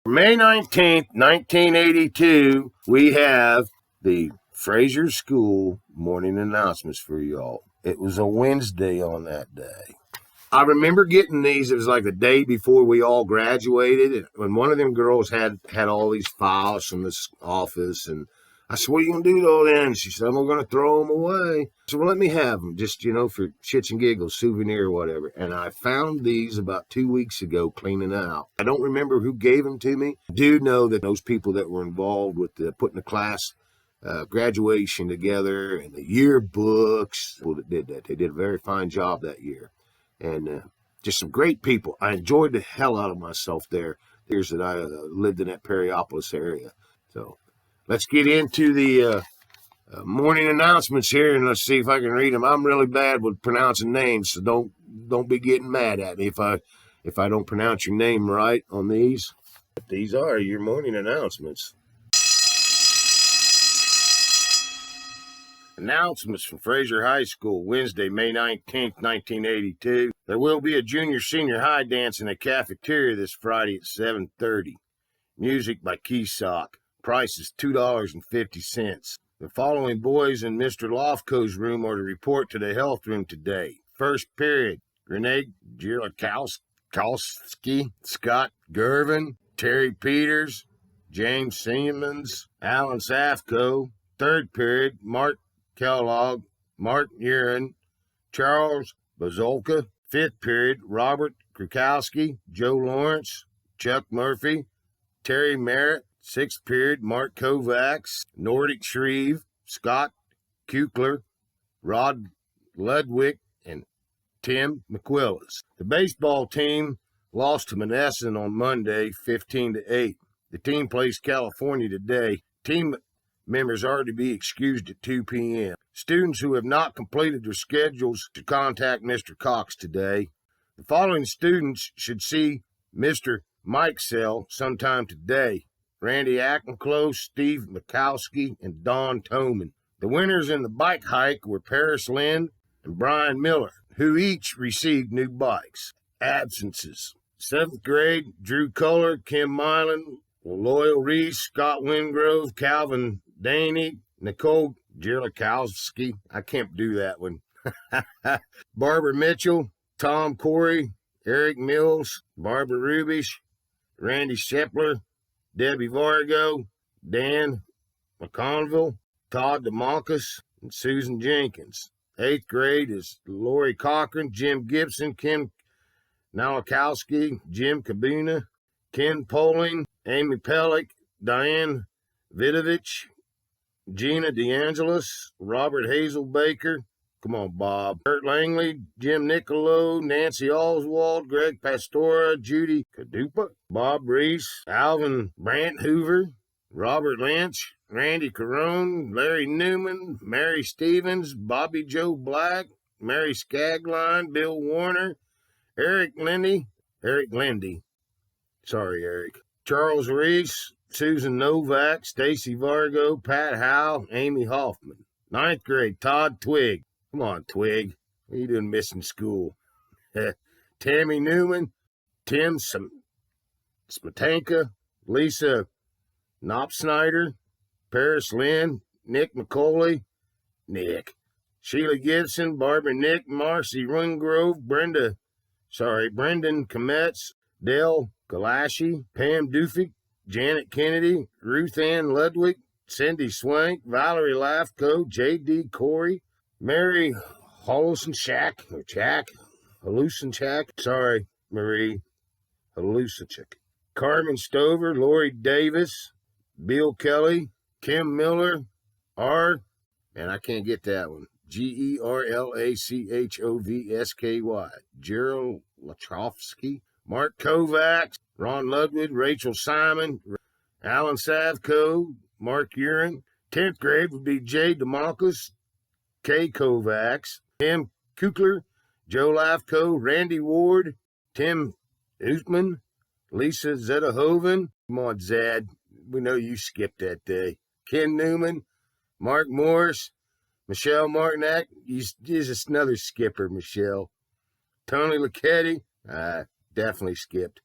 May 19th, 1982, we have the Frazier School morning announcements for y'all. It was a Wednesday on that day. I remember getting these. It was like the day before we all graduated, when one of them girls had all these files from this office, and I said, "What are you gonna do with all them?" And she said, "We're gonna throw them away." I said, "Well, let me have them, just for shits and giggles, souvenir or whatever." And I found these about 2 weeks ago, cleaning out. I don't remember who gave them to me. I do know that those people that were involved with putting the class graduation together and the yearbooks, well, that did that. They did a very fine job that year. And just some great people. I enjoyed the hell out of myself there. Years that I lived in that Perryopolis area. So let's get into the morning announcements here, and let's see if I can read them. I'm really bad with pronouncing names, so don't be getting mad at me if I don't pronounce your name right on these. But these are your morning announcements. Announcements from Frazier High School, Wednesday, May 19th, 1982. There will be a junior-senior high dance in the cafeteria this Friday at 7:30. Music by Keysock. Price is $2.50. The following boys in Mr. Lofko's room are to report to the health room today. First period, Renee Gierlikowski, Scott Gervin, Terry Peters, James Siemens, Alan Safko. Third period, Mark Kellogg, Mark Urin, Charles Bazolka. Fifth period, Robert Krukowski, Joe Lawrence, Chuck Murphy, Terry Merritt. Sixth period, Mark Kovacs, Nordic Shreve, Scott Kukler, Rod Ludwig, and Tim McQuillis. The baseball team lost to Monessen on Monday, 15-8. The team plays California today. Team members are to be excused at 2 p.m. Students who have not completed their schedules should contact Mr. Cox today. The following students should see Mr. Mike Sell sometime today: Randy Ackenclose, Steve Mikowski, and Don Toman. The winners in the bike hike were Paris Lind and Brian Miller, who each received new bikes. Absences: 7th grade, Drew Kohler, Kim Milan, Loyal Reese, Scott Wingrove, Calvin Daney, Nicole Gierlikowski. I can't do that one. Barbara Mitchell, Tom Corey, Eric Mills, Barbara Rubish, Randy Shepler, Debbie Vargo, Dan McConville, Todd DeMonkus, and Susan Jenkins. 8th grade is Lori Cochran, Jim Gibson, Kim Nowakowski, Jim Kabuna, Ken Poling, Amy Pellick, Diane Vidovich, Gina DeAngelis, Robert Hazel Baker, come on, Bob, Kurt Langley, Jim Nicolo, Nancy Oswald, Greg Pastora, Judy Kadupa, Bob Reese, Alvin Brant Hoover, Robert Lynch, Randy Carone, Larry Newman, Mary Stevens, Bobby Joe Black, Mary Skagline, Bill Warner, Eric Lindy, sorry, Eric, Charles Reese, Susan Novak, Stacy Vargo, Pat Howe, Amy Hoffman. 9th grade, Todd Twig. Come on, Twig. What are you doing missing school? Tammy Newman, Tim Smetanka, Lisa Knopsnyder, Paris Lynn, Nick McCauley, Sheila Gibson, Barbara Nick, Marcy Rungrove, Brendan Kometz, Dale Galashi, Pam Dufik, Janet Kennedy, Ruth Ann Ludwig, Cindy Swank, Valerie Lafko, J.D. Corey, Mary Halusenchak, sorry, Marie Halusenchak, Carmen Stover, Lori Davis, Bill Kelly, Kim Miller, and I can't get that one, Gerlachowsky, Gerald Lachowski, Mark Kovacs, Ron Ludwig, Rachel Simon, Alan Savko, Mark Urin. 10th grade would be Jay DeMarcus, Kay Kovacs, Tim Kukler, Joe Lafko, Randy Ward, Tim Utman, Lisa Zedahoven. Come on, Zed. We know you skipped that day. Ken Newman, Mark Morris, Michelle Martinak. He's just another skipper, Michelle. Tony Lucchetti, definitely skipped.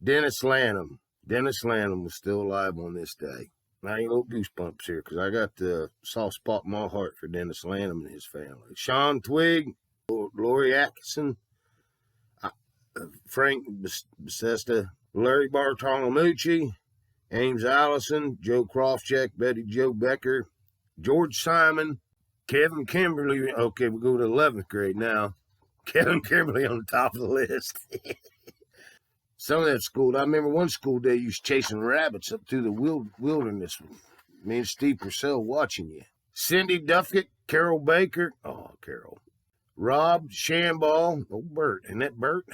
Dennis Lanham, Dennis Lanham was still alive on this day. I ain't little goosebumps here because I got the soft spot in my heart for Dennis Lanham and his family. Sean Twigg, Lori Atkinson, Frank Bethesda, Larry Bartolomucci, Ames Allison, Joe Krofcheck, Betty Joe Becker, George Simon, Kevin Kimberly. Okay, we go to 11th grade now. Kevin Kimberly on the top of the list. Some of that school, I remember one school day you was chasing rabbits up through the wilderness. Me and Steve Purcell watching you. Cindy Duffett, Carol Baker. Oh, Carol. Rob Shamball. Oh, Bert. Isn't that Bert?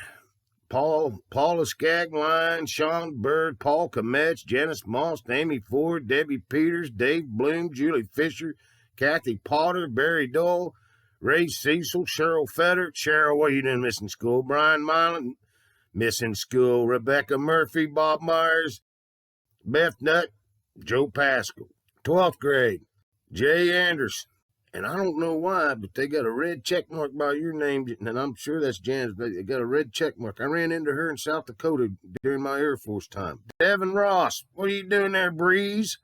Paula Skagline, Sean Bird, Paul Kometz, Janice Moss, Amy Ford, Debbie Peters, Dave Bloom, Julie Fisher, Kathy Potter, Barry Dole, Ray Cecil, Cheryl Fetter. Cheryl, what are you doing missing school? Brian Milan, missing school. Rebecca Murphy, Bob Myers, Beth Nutt, Joe Pascal. 12th grade, Jay Anderson. And I don't know why, but they got a red check mark by your name, and I'm sure that's Jan's, but they got a red check mark. I ran into her in South Dakota during my Air Force time. Devin Ross, what are you doing there, Breeze?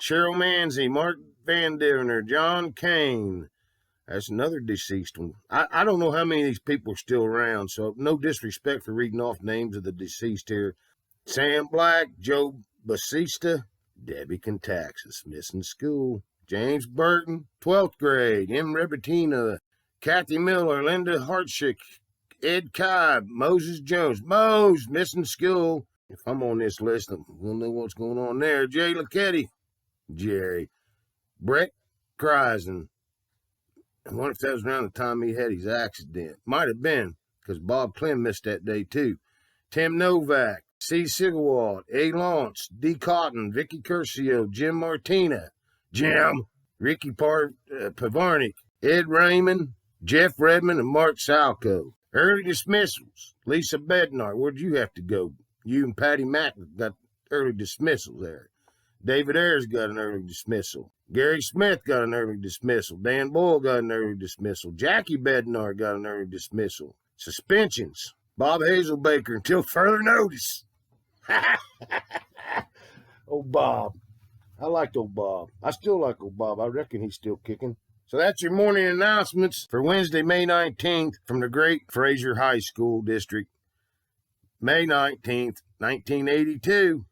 Cheryl Manzi, Mark Van Divener, John Kane. That's another deceased one. I don't know how many of these people are still around, so no disrespect for reading off names of the deceased here. Sam Black, Joe Basista, Debbie Contaxis, missing school. James Burton, 12th grade. M. Rebatina, Kathy Miller, Linda Hartschick, Ed Cobb, Moses Jones. Mose, missing school. If I'm on this list, we'll know what's going on there. Jay Lucchetti, Jerry. Brett Kreisen. I wonder if that was around the time he had his accident. Might have been, because Bob Clem missed that day too. Tim Novak, C. Sigawald, A. Lawrence, D. Cotton, Vicky Curcio, Jim Martina, Jim, Ricky Pavarnik, Ed Raymond, Jeff Redmond, and Mark Salco. Early dismissals. Lisa Bednar, where'd you have to go? You and Patty Mack got early dismissal there. David Ayers got an early dismissal. Gary Smith got an early dismissal. Dan Boyle got an early dismissal. Jackie Bednar got an early dismissal. Suspensions. Bob Hazelbaker until further notice. Oh, Bob. I liked old Bob. I still like old Bob. I reckon he's still kicking. So that's your morning announcements for Wednesday, May 19th from the great Frazier High School District. May 19th, 1982.